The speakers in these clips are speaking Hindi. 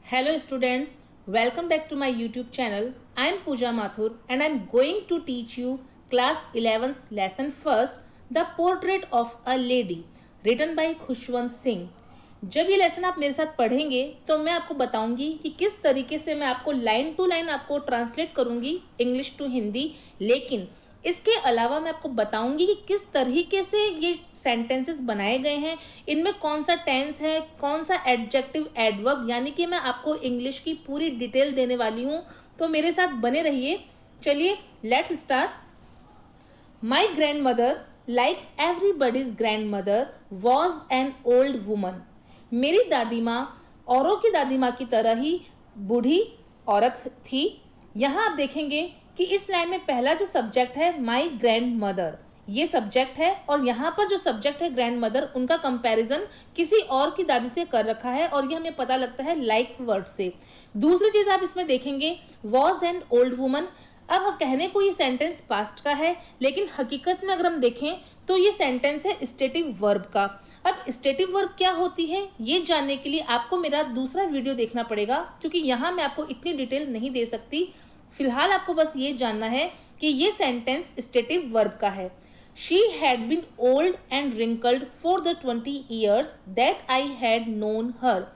Hello students, welcome back to my YouTube channel. I am Pooja Mathur and I am going to teach you class 11th lesson first, The Portrait of a Lady written by Khushwant Singh. जब ये लेसन आप मेरे साथ पढ़ेंगे तो मैं आपको बताऊंगी कि किस तरीके से मैं आपको लाइन टू लाइन आपको ट्रांसलेट करूंगी इंग्लिश टू हिंदी, लेकिन इसके अलावा मैं आपको बताऊंगी कि किस तरीके से ये सेंटेंसेस बनाए गए हैं, इनमें कौन सा टेंस है, कौन सा एडजेक्टिव एडवर्ब, यानी कि मैं आपको इंग्लिश की पूरी डिटेल देने वाली हूं। तो मेरे साथ बने रहिए। चलिए let's start. My grand mother like everybody's grand mother was an old woman. मेरी दादी माँ औरों की दादी माँ की तरह ही बूढ़ी औरत थी। यहाँ आप देखेंगे कि इस लाइन में पहला जो सब्जेक्ट है माई ग्रैंड मदर, ये सब्जेक्ट है, और यहाँ पर जो सब्जेक्ट है ग्रैंड मदर, उनका कंपैरिजन किसी और की दादी से कर रखा है और ये हमें पता लगता है लाइक वर्ड से। दूसरी चीज आप इसमें देखेंगे वॉज एन ओल्ड वुमन। अब कहने को ये सेंटेंस पास्ट का है, लेकिन हकीकत में अगर हम देखें तो ये सेंटेंस है स्टेटिव वर्ब का। अब स्टेटिव वर्ब क्या होती है ये जानने के लिए आपको मेरा दूसरा वीडियो देखना पड़ेगा, क्योंकि यहाँ मैं आपको इतनी डिटेल नहीं दे सकती। फिलहाल आपको बस ये जानना है कि ये सेंटेंस स्टेटिव वर्ब का है। She had been old and wrinkled for the 20 years that I had known her.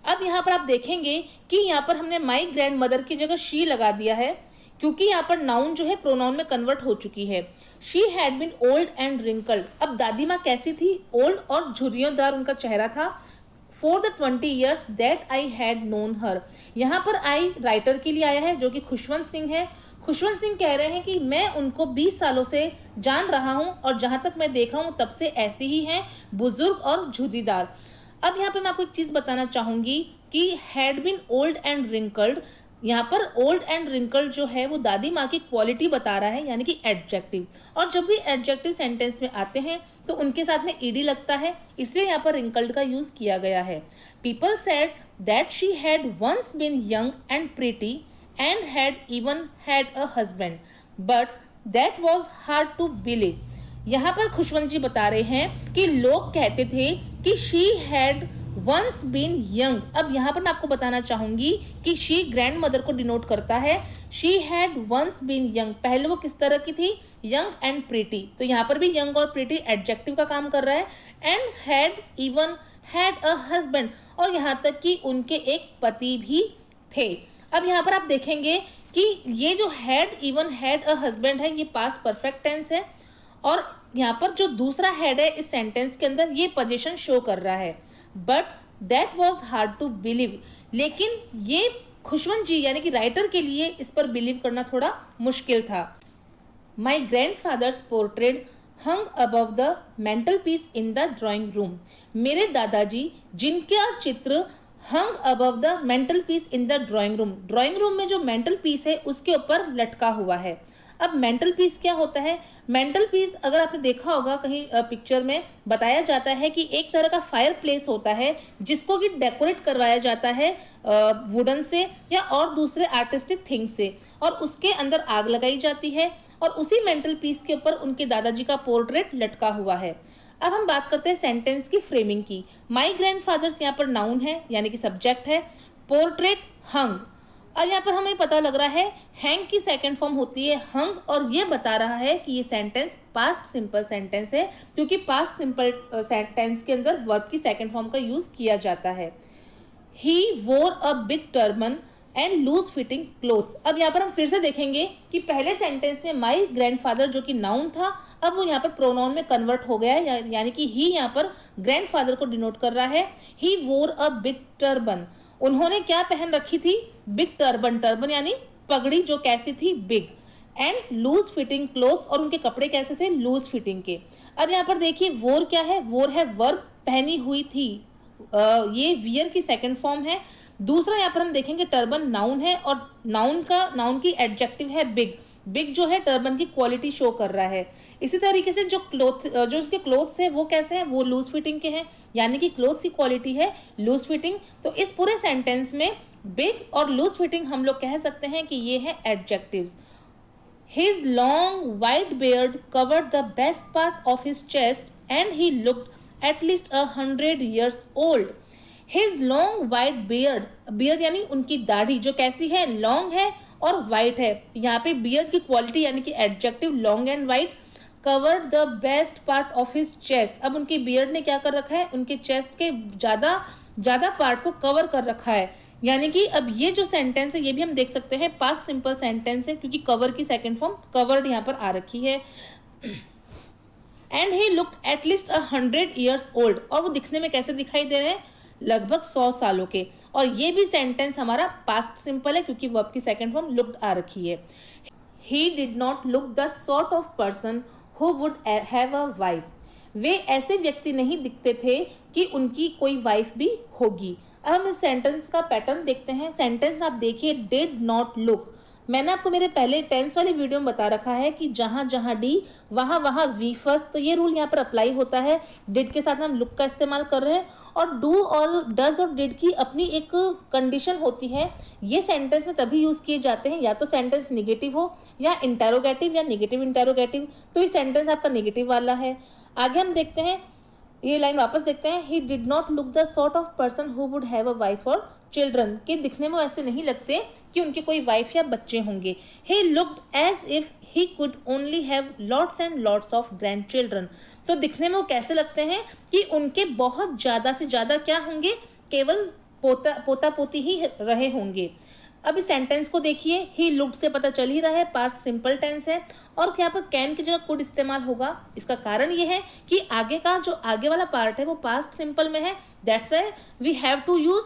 अब यहाँ पर आप देखेंगे कि यहाँ पर हमने माई ग्रैंड मदर की जगह शी लगा दिया है, क्योंकि यहाँ पर नाउन जो है प्रोनाउन में कन्वर्ट हो चुकी है। She had been old and wrinkled. अब दादी माँ कैसी थी? ओल्ड और झुर्रियोंदार उनका चेहरा था। For the 20 years that I had known हर। यहाँ पर आई राइटर के लिए आया है जो कि खुशवंत सिंह है। खुशवंत सिंह कह रहे हैं कि मैं उनको 20 सालों से जान रहा हूं और जहां तक मैं देख रहा हूं तब से ऐसी ही हैं, बुजुर्ग और झुर्रीदार। अब यहाँ पे मैं आपको एक चीज बताना चाहूंगी कि had been old and wrinkled, यहाँ पर ओल्ड एंड रिंकल्ड जो है वो दादी माँ की क्वालिटी बता रहा है, यानी कि एडजेक्टिव। और जब भी एडजेक्टिव सेंटेंस में आते हैं तो उनके साथ में ईडी लगता है, इसलिए यहाँ पर रिंकल्ड का यूज किया गया है। People said that she had once been young and pretty and had even had a husband but that was hard to believe. यहाँ पर खुशवंत जी बता रहे हैं कि लोग कहते थे कि she had once been young. अब यहाँ पर मैं आपको बताना चाहूंगी कि शी ग्रैंड मदर को डिनोट करता है। She had once been young, पहले वो किस तरह की थी? Young and pretty. तो यहाँ पर भी यंग और प्रिटी एडजेक्टिव का काम कर रहा है। And had even had a husband, और यहाँ तक कि उनके एक पति भी थे। अब यहाँ पर आप देखेंगे कि ये जो had even had a husband है ये पास्ट परफेक्ट टेंस है, और यहाँ पर जो दूसरा हैड है इस सेंटेंस के अंदर ये पोजीशन शो कर रहा है। But that was hard to believe, लेकिन ये खुशवंत जी यानी कि राइटर के लिए इस पर बिलीव करना थोड़ा मुश्किल था। My grandfather's portrait hung above the mantelpiece in the drawing room. मेरे दादाजी जिनका चित्र hung above the mantelpiece in the drawing room में जो मेंटल पीस है उसके ऊपर लटका हुआ है। अब मेंटल पीस क्या होता है? मेंटल पीस अगर आपने देखा होगा कहीं पिक्चर में बताया जाता है कि एक तरह का फायर प्लेस होता है जिसको कि डेकोरेट करवाया जाता है वुडन से या और दूसरे आर्टिस्टिक थिंग से, और उसके अंदर आग लगाई जाती है और उसी मेंटल पीस के ऊपर उनके दादाजी का पोर्ट्रेट लटका हुआ है। अब हम बात करते हैं सेंटेंस की फ्रेमिंग की। माई ग्रैंडफादर्स यहाँ पर नाउन है यानी कि सब्जेक्ट है, पोर्ट्रेट हंग। अब यहाँ पर हमें पता लग रहा है हैंग की सेकंड फॉर्म होती है हंग, और ये बता रहा है कि ये सेंटेंस पास्ट सिंपल सेंटेंस है, क्योंकि पास्ट सिंपल सेंटेंस के अंदर वर्ब की सेकंड फॉर्म का यूज किया जाता है। He wore a big turban and loose fitting cloth. अब यहाँ पर हम फिर से देखेंगे कि पहले सेंटेंस में माई ग्रैंडफादर जो कि नाउन था, अब वो यहाँ पर प्रोनाउन में कन्वर्ट हो गया है, यानी कि ही यहाँ पर ग्रैंडफादर को डिनोट कर रहा है। He wore a big turban, उन्होंने क्या पहन रखी थी? Big turban. टर्बन यानी पगड़ी जो कैसी थी? Big. And loose fitting clothes, और उनके कपड़े कैसे थे? लूज फिटिंग के। अब यहाँ पर देखिए वोर क्या है? वोर है वर्ब, पहनी हुई थी। ये वियर की सेकंड फॉर्म है। दूसरा यहाँ पर हम देखेंगे टर्बन नाउन है, और नाउन की एडजेक्टिव है बिग। बिग जो है टर्बन की क्वालिटी शो कर रहा है। इसी तरीके से जो उसके क्लोथ्स है वो कैसे हैं? वो लूज फिटिंग के हैं, यानी कि क्लोथ्स की क्वालिटी है लूज फिटिंग। तो इस पूरे सेंटेंस में बिग और लूज फिटिंग हम लोग कह सकते हैं कि ये है adjectives. His long white beard covered the best part of his chest and he looked at least 100 years old. His long white beard, beard यानी उनकी दाढ़ी जो कैसी है, लॉन्ग है और वाइट है। यहाँ पे बियर्ड की क्वालिटी यानी कि adjective long and white, covered the best part of his chest. अब उनकी बियर्ड ने क्या कर रखा है, उनके चेस्ट के ज्यादा पार्ट को कवर कर रखा है। यानी कि अब ये जो सेंटेंस है ये भी हम देख सकते हैं पास्ट सिंपल सेंटेंस है, क्योंकि कवर की सेकंड फॉर्म कवर्ड यहाँ पर आ रखी है। And he looked at least 100 years old, और वो दिखने में कैसे दिखाई दे रहे हैं, लगभग 100 सालों के। और ये भी सेंटेंस हमारा पास्ट सिंपल है, क्योंकि वर्ब की सेकंड फॉर्म लुक्ड आ रखी है। He did not look the sort of person who would have a wife, वे ऐसे व्यक्ति नहीं दिखते थे कि उनकी कोई वाइफ भी होगी। अब हम इस सेंटेंस का पैटर्न देखते हैं। सेंटेंस आप देखिए, डिड नॉट लुक, मैंने आपको मेरे पहले टेंस वाली वीडियो में बता रखा है कि जहां जहां डी वहां वहां वी फर्स्ट, तो ये रूल यहाँ पर अप्लाई होता है। डिड के साथ हम लुक का इस्तेमाल कर रहे हैं, और डू और डज और डिड की अपनी एक कंडीशन होती है। ये सेंटेंस में तभी यूज किए जाते हैं, या तो सेंटेंस निगेटिव हो या इंटेरोगेटिव या निगेटिव इंटेरोगेटिव, तो ये सेंटेंस आपका निगेटिव वाला है। आगे हम देखते हैं, ये लाइन वापस देखते हैं। ही did not look the sort of person who would have a wife और चिल्ड्रन, के दिखने में वैसे नहीं लगते कि उनके कोई वाइफ या बच्चे होंगे। He looked as if he could only have lots and lots of grandchildren, तो दिखने में वो कैसे लगते हैं कि उनके बहुत ज्यादा से ज्यादा क्या होंगे, केवल पोता पोती ही रहे होंगे। अब इस सेंटेंस को देखिए, ही लुक्ड से पता चल ही रहा है पास्ट सिंपल टेंस है, और यहाँ पर कैन की जगह कुड इस्तेमाल होगा। इसका कारण ये है कि आगे का जो आगे वाला पार्ट है वो पास्ट सिंपल में है, that's why we have to use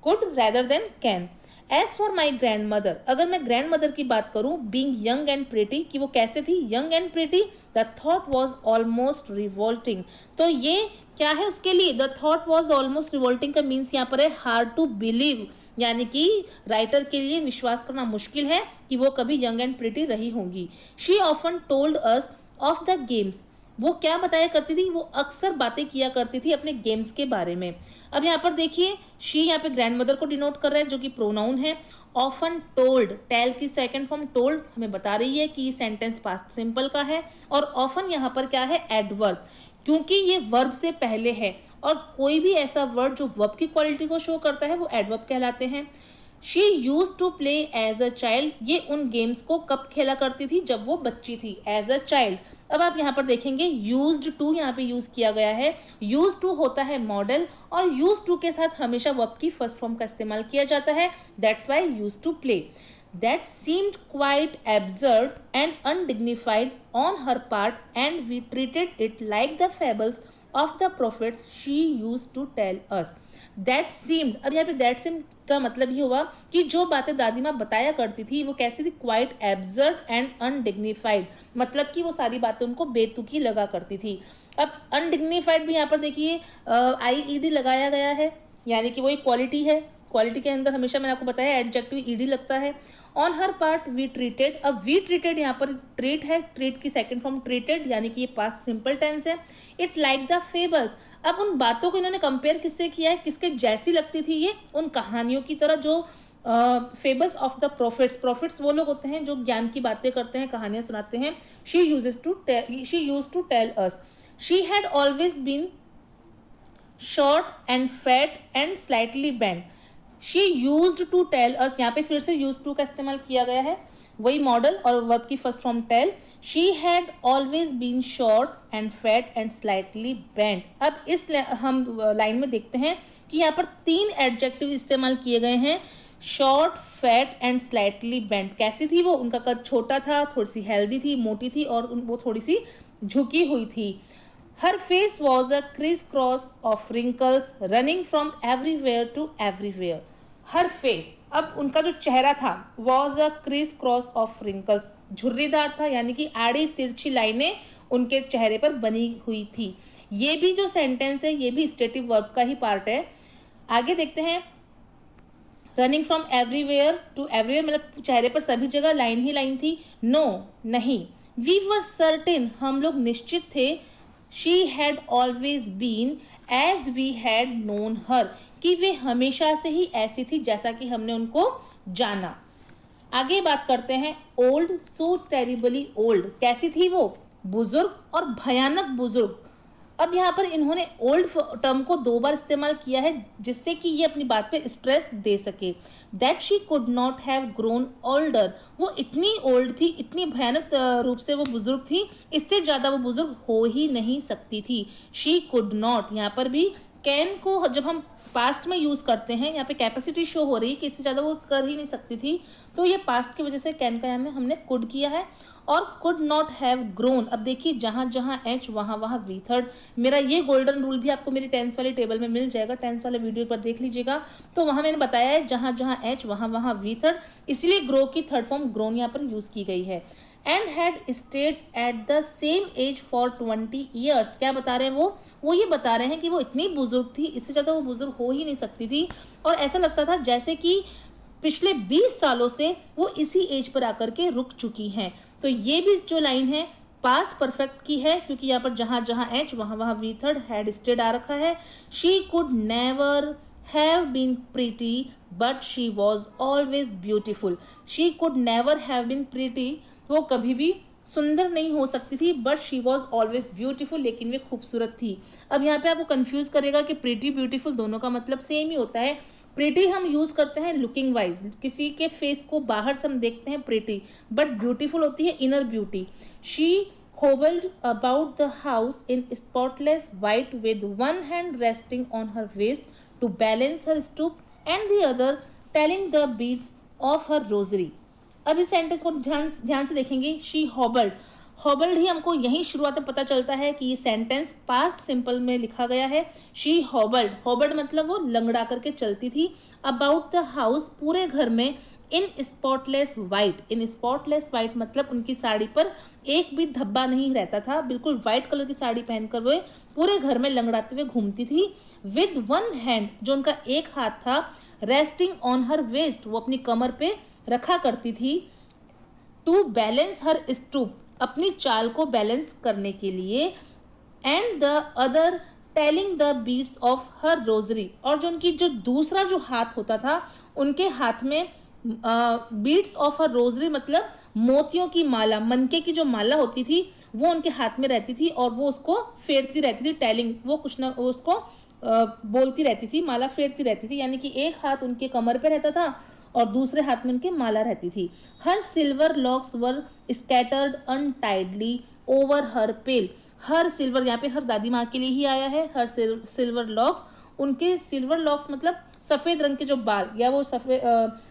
could rather than can. As for my grandmother, अगर मैं ग्रैंड मदर की बात करूं, बींग यंग एंड प्रिटी, कि वो कैसे थी, young and pretty, the thought was almost revolting, तो ये क्या है उसके लिए, the thought was almost revolting का मीन्स यहाँ पर है हार्ड टू बिलीव, यानी कि राइटर के लिए विश्वास करना मुश्किल है कि वो कभी यंग एंड प्रिटी रही होंगी। She often told us of the games, वो क्या बताया करती थी, वो अक्सर बातें किया करती थी अपने गेम्स के बारे में। अब यहाँ पर देखिए, शी यहाँ पे ग्रैंड मदर को डिनोट कर रहा है, जो कि प्रोनाउन है। ऑफन टोल्ड, टेल की सेकंड फॉर्म टोल्ड हमें बता रही है कि सेंटेंस पास्ट सिंपल का है, और ऑफन यहाँ पर क्या है, एडवर्ब, क्योंकि ये वर्ब से पहले है, और कोई भी ऐसा वर्ड जो वर्ब की क्वालिटी को शो करता है वो एडवर्ब कहलाते हैं। She use to play as a child, ये उन गेम्स को कब खेला करती थी, जब वो बच्ची थी, एज अ चाइल्ड। अब आप यहाँ पर देखेंगे यूज्ड टू यहाँ पे यूज किया गया है। यूज टू होता है मॉडल, और यूज टू के साथ हमेशा वर्ब की फर्स्ट फॉर्म का इस्तेमाल किया जाता है, that's why use to play. That seemed quite absurd and undignified on her part, and we treated it like the fables of the prophets she used to tell us. That seemed, अब यहाँ पे that seemed का मतलब ये हुआ कि जो बातें दादी माँ बताया करती थी वो कैसी थी, quite absurd and undignified, मतलब कि वो सारी बातें उनको बेतुकी लगा करती थी। अब undignified भी यहाँ पर देखिए IED लगाया गया है, यानी कि वो एक क्वालिटी है, क्वालिटी के अंदर हमेशा मैंने आपको बताया एडजेक्टिव ईडी लगता है। On her part we treated, अब वी ट्रीटेड यहाँ पर ट्रीट है, ट्रीट की सेकंड फॉर्म ट्रीटेड, यानी कि ये पास्ट सिंपल टेंस है। इट लाइक द फेबल्स, अब उन बातों को इन्होंने कंपेयर किससे किया है, किसके जैसी लगती थी ये, उन कहानियों की तरह जो fables of the profits, profits वो लोग होते हैं जो ज्ञान की बातें करते हैं, कहानियां सुनाते हैं। She use to tell us, she had always been short and fat and slightly bent. She used to tell us, यहाँ पे फिर से यूज टू का इस्तेमाल किया गया है, वही मॉडल और वर्ब की first form tell. She had always been short and fat and slightly bent. अब इस हम लाइन में देखते हैं कि यहाँ पर 3 एडजेक्टिव इस्तेमाल किए गए हैं, short, fat and slightly bend. कैसी थी वो, उनका कद छोटा था, थोड़ी सी हेल्दी थी, मोटी थी, और वो थोड़ी सी झुकी हुई थी। Her face was a crisscross of wrinkles running from everywhere to everywhere. Her face, अब उनका जो चेहरा था, was a crisscross of wrinkles, झुर्रीदार था, यानी कि आड़ी तिरछी लाइनें उनके चेहरे पर बनी हुई थी। ये भी जो सेंटेंस है ये भी स्टेटिव वर्ब का ही पार्ट है। आगे देखते हैं, running from everywhere to everywhere, मतलब चेहरे पर सभी जगह लाइन ही लाइन थी। नो, नहीं। वी वर सर्टेन, हम लोग निश्चित थे। She had always been as we had known her, कि वे हमेशा से ही ऐसी थी जैसा कि हमने उनको जाना। आगे बात करते हैं, ओल्ड, सो टेरिबली ओल्ड, कैसी थी वो, बुजुर्ग और भयानक बुजुर्ग। अब यहाँ पर इन्होंने ओल्ड टर्म को 2 बार इस्तेमाल किया है जिससे कि ये अपनी बात पे स्ट्रेस दे सके। That she could not have grown older, वो इतनी ओल्ड थी, इतनी भयानक रूप से वो बुजुर्ग थी, इससे ज़्यादा वो बुजुर्ग हो ही नहीं सकती थी। शी कुड नॉट, यहाँ पर भी कैन को जब हम पास्ट में यूज़ करते हैं, यहाँ पे कैपेसिटी शो हो रही है कि इससे ज़्यादा वो कर ही नहीं सकती थी, तो ये पास्ट की वजह से कैन का यहाँ में हमने कुड किया है। और कुड नॉट हैव ग्रोन, अब देखिए जहाँ जहाँ एच वहाँ वहाँ वी थर्ड। मेरा ये गोल्डन रूल भी आपको मेरी टेंस वाली टेबल में मिल जाएगा, टेंस वाले वीडियो पर देख लीजिएगा, तो वहाँ मैंने बताया है जहाँ जहाँ एच वहाँ वहाँ वी थर्ड, इसलिए ग्रो की थर्ड फॉर्म ग्रोन यहाँ पर यूज़ की गई है। And had stayed at the same age for 20 years, क्या बता रहे हैं वो ये बता रहे हैं कि वो इतनी बुजुर्ग थी, इससे ज़्यादा वो बुजुर्ग हो ही नहीं सकती थी, और ऐसा लगता था जैसे कि पिछले 20 सालों से वो इसी एज पर आकर के रुक चुकी हैं। तो ये भी जो लाइन है पास्ट परफेक्ट की है, क्योंकि यहाँ पर जहाँ जहाँ एच वहाँ वहाँ वी थर्ड हैड स्टेड आ रखा है। She could never have been pretty but she was always beautiful, she could never have been pretty, वो कभी भी सुंदर नहीं हो सकती थी, but she was always beautiful, लेकिन वे खूबसूरत थी। अब यहाँ पे आपको कंफ्यूज करेगा कि प्रीटी ब्यूटीफुल दोनों का मतलब सेम ही होता है। प्रीटी हम यूज करते हैं लुकिंग वाइज, किसी के फेस को बाहर से हम देखते हैं प्रीटी, बट ब्यूटीफुल होती है inner beauty. She hobbled about the house in spotless white with one hand resting on her waist to balance her stoop and the other telling the beads of her rosary. अब इस सेंटेंस को ध्यान से देखेंगे। शी हॉबल्ड, हॉबल्ड ही हमको यही शुरुआत में पता चलता है कि ये सेंटेंस पास्ट सिंपल में लिखा गया है। शी हॉबल्ड, हॉबल्ड मतलब वो लंगड़ा करके चलती थी। अबाउट द हाउस, पूरे घर में। इन स्पॉटलेस वाइट, इन स्पॉटलेस वाइट मतलब उनकी साड़ी पर एक भी धब्बा नहीं रहता था, बिल्कुल व्हाइट कलर की साड़ी पहनकर वो पूरे घर में लंगड़ाते हुए घूमती थी। विद वन हैंड, जो उनका एक हाथ था, रेस्टिंग ऑन हर वेस्ट, वो अपनी कमर पे रखा करती थी। टू बैलेंस हर स्टूप, अपनी चाल को बैलेंस करने के लिए। And the other telling the beads of her rosary, और जो उनकी जो दूसरा जो हाथ होता था, उनके हाथ में बीट्स ऑफ हर रोजरी मतलब मोतियों की माला, मनके की जो माला होती थी वो उनके हाथ में रहती थी, और वो उसको फेरती रहती थी। टेलिंग, वो कुछ ना उसको बोलती रहती थी, माला फेरती रहती थी, यानी कि एक हाथ उनके कमर पे रहता था और दूसरे हाथ में उनके माला रहती थी। हर सिल्वर लॉक्स वर स्कैटर्ड अनटाइडली ओवर हर पेल, हर सिल्वर, यहाँ पे हर दादी माँ के लिए ही आया है। हर सिल्वर लॉक्स, उनके सिल्वर लॉक्स मतलब सफ़ेद रंग के जो बाल, या वो सफ़ेद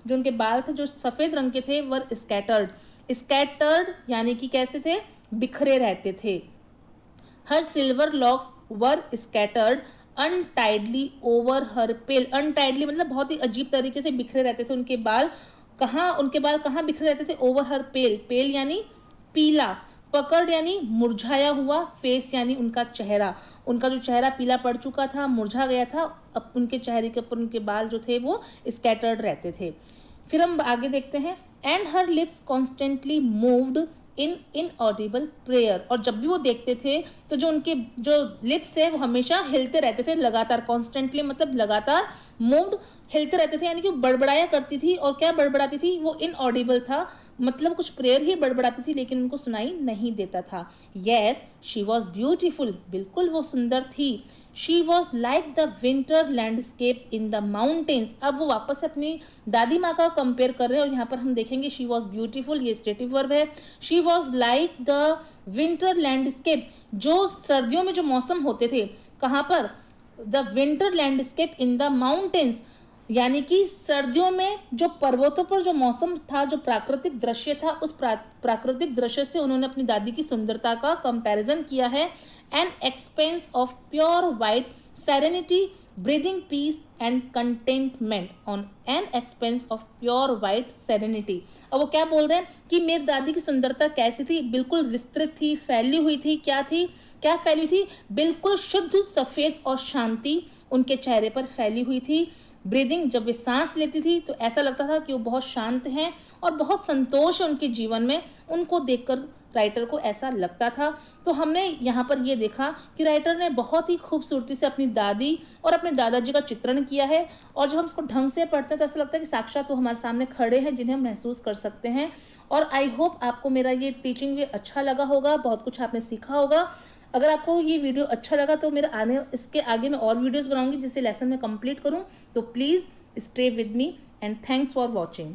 जो उनके बाल थे जो सफ़ेद रंग के थे, वर स्कैटर्ड, स्कैटर्ड यानी कि कैसे थे, बिखरे रहते थे। हर सिल्वर लॉक्स वर स्कैटर्ड अनटाइडली ओवर हर पेल, अनटाइडली मतलब बहुत ही अजीब तरीके से बिखरे रहते थे उनके बाल। उनके बाल कहाँ बिखरे रहते थे, ओवर हर पेल, पेल यानी पीला, पकड़ यानी मुरझाया हुआ, फेस यानी उनका चेहरा, उनका जो चेहरा पीला पड़ चुका था, मुरझा गया था, अब उनके चेहरे के ऊपर उनके बाल जो थे वो स्कैटर्ड रहते थे। फिर हम आगे देखते हैं। And her lips constantly moved in inaudible prayer, और जब भी वो देखते थे तो जो उनके जो लिप्स है वो हमेशा हिलते रहते थे लगातार, कॉन्स्टेंटली मतलब लगातार, मूव्ड हिलते रहते थे, यानी कि बड़बड़ाया करती थी। और क्या बड़बड़ाती थी, वो इनऑडिबल था, मतलब कुछ प्रेयर ही बड़बड़ाती थी लेकिन उनको सुनाई नहीं देता था। यस शी वॉज ब्यूटीफुल, बिल्कुल वो सुंदर थी। She was like the winter landscape in the mountains, अब वो वापस से अपनी दादी माँ का कंपेयर कर रहे हैं, और यहाँ पर हम देखेंगे शी वॉज ब्यूटीफुल, ये स्टेटिव वर्ब है। She was like the winter landscape, जो सर्दियों में जो मौसम होते थे, कहाँ पर, the winter landscape in the mountains, यानी कि सर्दियों में जो पर्वतों पर जो मौसम था, जो प्राकृतिक दृश्य था, उस प्राकृतिक दृश्य से उन्होंने अपनी दादी की सुंदरता का कंपैरिजन किया है। An expanse of pure white serenity breathing peace and contentment on an expanse of pure white serenity. अब वो क्या बोल रहे हैं कि मेरी दादी की सुंदरता कैसी थी, बिल्कुल विस्तृत थी, फैली हुई थी। क्या फैली थी, बिल्कुल शुद्ध सफेद और शांति उनके चेहरे पर फैली हुई थी। ब्रीदिंग, जब वे सांस लेती थी तो ऐसा लगता था कि वो बहुत शांत हैं और बहुत संतोष है उनके जीवन में, उनको देखकर राइटर को ऐसा लगता था। तो हमने यहाँ पर ये देखा कि राइटर ने बहुत ही खूबसूरती से अपनी दादी और अपने दादाजी का चित्रण किया है, और जब हम इसको ढंग से पढ़ते हैं तो ऐसा लगता है कि साक्षात वो हमारे सामने खड़े हैं, जिन्हें हम महसूस कर सकते हैं। और आई होप आपको मेरा ये टीचिंग वे अच्छा लगा होगा, बहुत कुछ आपने सीखा होगा। अगर आपको ये वीडियो अच्छा लगा तो मेरे इसके आगे मैं और वीडियोस बनाऊंगी जिससे लेसन में कंप्लीट करूं। तो please stay with me and thanks for watching.